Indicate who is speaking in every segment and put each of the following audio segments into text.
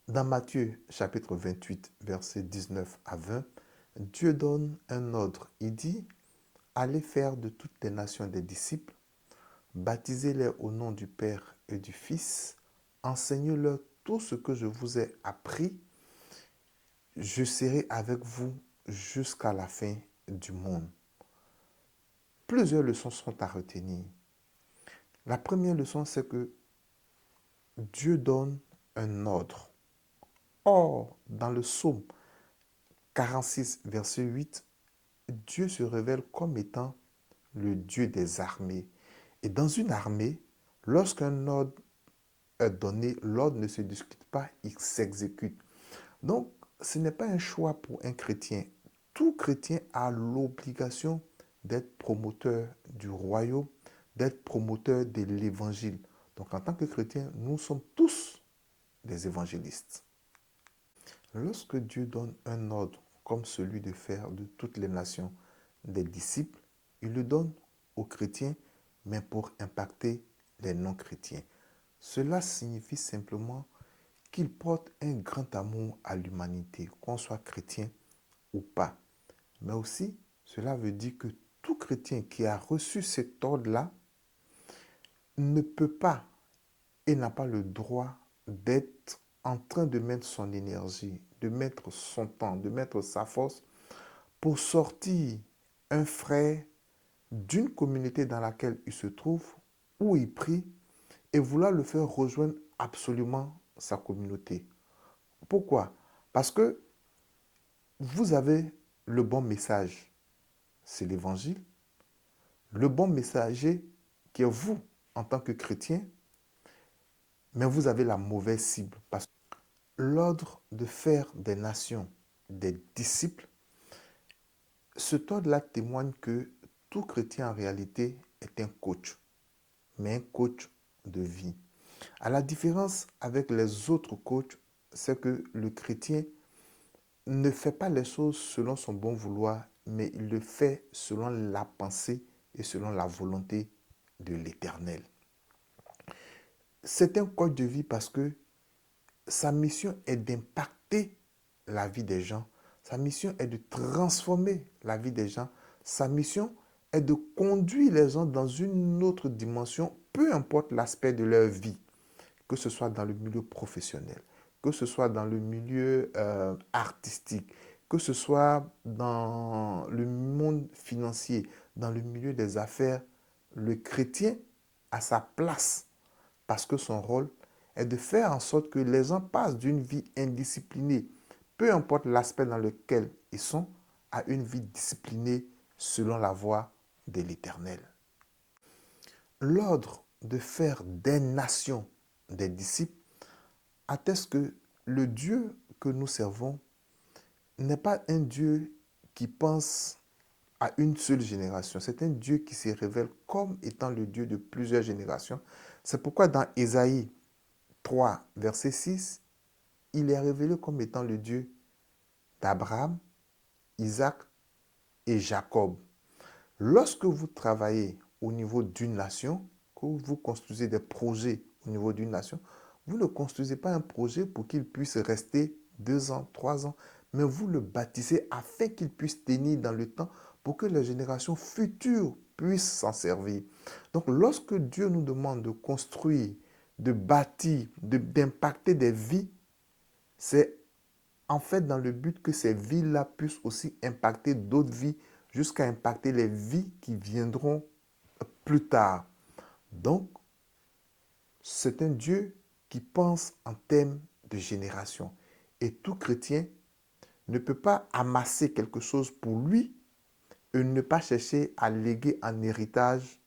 Speaker 1: Dans Matthieu chapitre 28, versets 19 à 20, Dieu donne un ordre. Il dit, allez faire de toutes les nations des disciples, baptisez-les au nom du Père et du Fils, enseignez-leur tout ce que je vous ai appris, je serai avec vous jusqu'à la fin du monde. Plusieurs leçons sont à retenir. La première leçon, c'est que Dieu donne un ordre. Or, dans le psaume 46, verset 8, Dieu se révèle comme étant le Dieu des armées. Et dans une armée, lorsqu'un ordre est donné, l'ordre ne se discute pas, il s'exécute. Donc, ce n'est pas un choix pour un chrétien. Tout chrétien a l'obligation d'être promoteur du royaume, d'être promoteur de l'évangile. Donc, en tant que chrétien, nous sommes tous des évangélistes. Lorsque Dieu donne un ordre comme celui de faire de toutes les nations des disciples, il le donne aux chrétiens, mais pour impacter les non-chrétiens. Cela signifie simplement qu'il porte un grand amour à l'humanité, qu'on soit chrétien ou pas. Mais aussi, cela veut dire que tout chrétien qui a reçu cet ordre-là ne peut pas et n'a pas le droit d'être en train de mettre son énergie, de mettre son temps, de mettre sa force pour sortir un frère d'une communauté dans laquelle il se trouve, où il prie, et vouloir le faire rejoindre absolument sa communauté. Pourquoi? Parce que vous avez le bon message, c'est l'évangile. Le bon messager qui est vous en tant que chrétien, mais vous avez la mauvaise cible. Parce que l'ordre de faire des nations des disciples, cet ordre-là témoigne que tout chrétien en réalité est un coach, mais un coach de vie. À la différence avec les autres coachs, c'est que le chrétien ne fait pas les choses selon son bon vouloir, mais il le fait selon la pensée et selon la volonté de l'Éternel. C'est un code de vie parce que sa mission est d'impacter la vie des gens. Sa mission est de transformer la vie des gens. Sa mission est de conduire les gens dans une autre dimension, peu importe l'aspect de leur vie, que ce soit dans le milieu professionnel, que ce soit dans le milieu artistique, que ce soit dans le monde financier, dans le milieu des affaires. Le chrétien a sa place parce que son rôle est de faire en sorte que les gens passent d'une vie indisciplinée, peu importe l'aspect dans lequel ils sont, à une vie disciplinée selon la voie de l'Éternel. L'ordre de faire des nations des disciples atteste que le Dieu que nous servons n'est pas un Dieu qui pense à une seule génération. C'est un Dieu qui se révèle comme étant le Dieu de plusieurs générations. C'est pourquoi dans Ésaïe 3, verset 6, il est révélé comme étant le Dieu d'Abraham, Isaac et Jacob. Lorsque vous travaillez au niveau d'une nation, que vous construisez des projets au niveau d'une nation, vous ne construisez pas un projet pour qu'il puisse rester 2 ans, 3 ans, mais vous le bâtissez afin qu'il puisse tenir dans le temps pour que les générations futures puissent s'en servir. Donc lorsque Dieu nous demande de construire, de bâtir, d'impacter des vies, c'est en fait dans le but que ces vies-là puissent aussi impacter d'autres vies jusqu'à impacter les vies qui viendront plus tard. Donc, c'est un Dieu qui pense en termes de génération. Et tout chrétien ne peut pas amasser quelque chose pour lui et ne pas chercher à léguer en héritage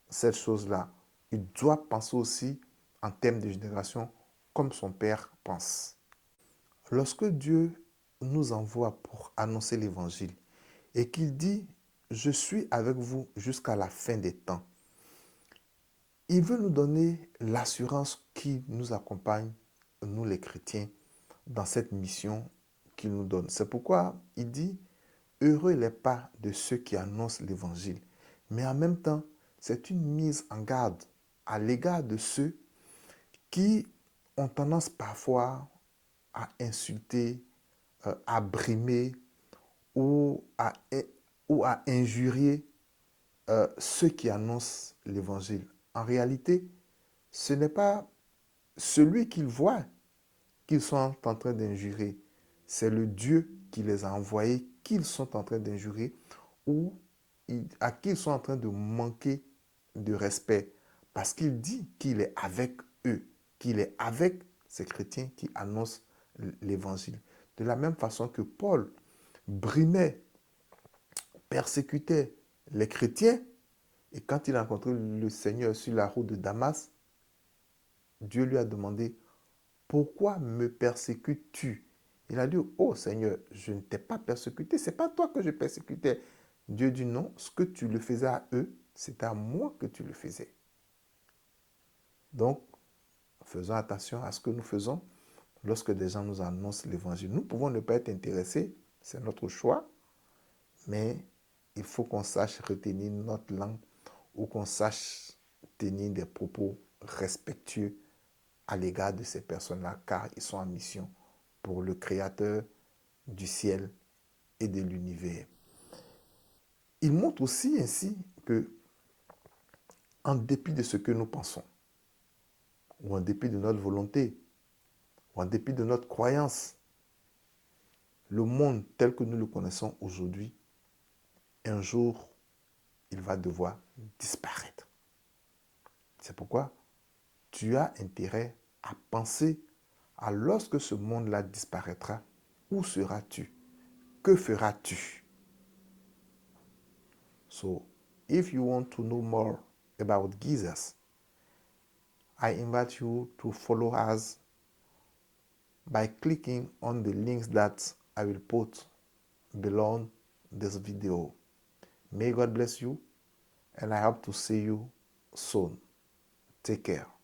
Speaker 1: cette chose-là. Il doit penser aussi en termes de génération comme son père pense. Lorsque Dieu nous envoie pour annoncer l'évangile et qu'il dit, je suis avec vous jusqu'à la fin des temps, il veut nous donner l'assurance qui nous accompagne, nous les chrétiens, dans cette mission qu'il nous donne. C'est pourquoi il dit, heureux les pas de ceux qui annoncent l'évangile. Mais en même temps, c'est une mise en garde à l'égard de ceux qui ont tendance parfois à insulter, à brimer ou à injurier ceux qui annoncent l'évangile. En réalité, ce n'est pas celui qu'ils voient qu'ils sont en train d'injurer. C'est le Dieu qui les a envoyés qu'ils sont en train d'injurer ou à qui ils sont en train de manquer de respect. Parce qu'il dit qu'il est avec eux, qu'il est avec ces chrétiens qui annoncent l'évangile. De la même façon que Paul brimait, persécutait les chrétiens, et quand il a rencontré le Seigneur sur la route de Damas, Dieu lui a demandé, pourquoi me persécutes-tu? Il a dit, oh Seigneur, je ne t'ai pas persécuté, ce n'est pas toi que je persécutais. Dieu dit non, ce que tu le faisais à eux, c'est à moi que tu le faisais. Donc, faisons attention à ce que nous faisons lorsque des gens nous annoncent l'évangile. Nous pouvons ne pas être intéressés, c'est notre choix, mais il faut qu'on sache retenir notre langue ou qu'on sache tenir des propos respectueux à l'égard de ces personnes-là, car ils sont en mission pour le Créateur du ciel et de l'univers. Il montre aussi ainsi que, en dépit de ce que nous pensons, ou en dépit de notre volonté, ou en dépit de notre croyance, le monde tel que nous le connaissons aujourd'hui, un jour, il va devoir disparaître. C'est pourquoi tu as intérêt à penser à lorsque ce monde-là disparaîtra, où seras-tu? Que feras-tu? So, if you want to know more about Jesus, I invite you to follow us by clicking on the links that I will put below this video. May God bless you, and I hope to see you soon. Take care.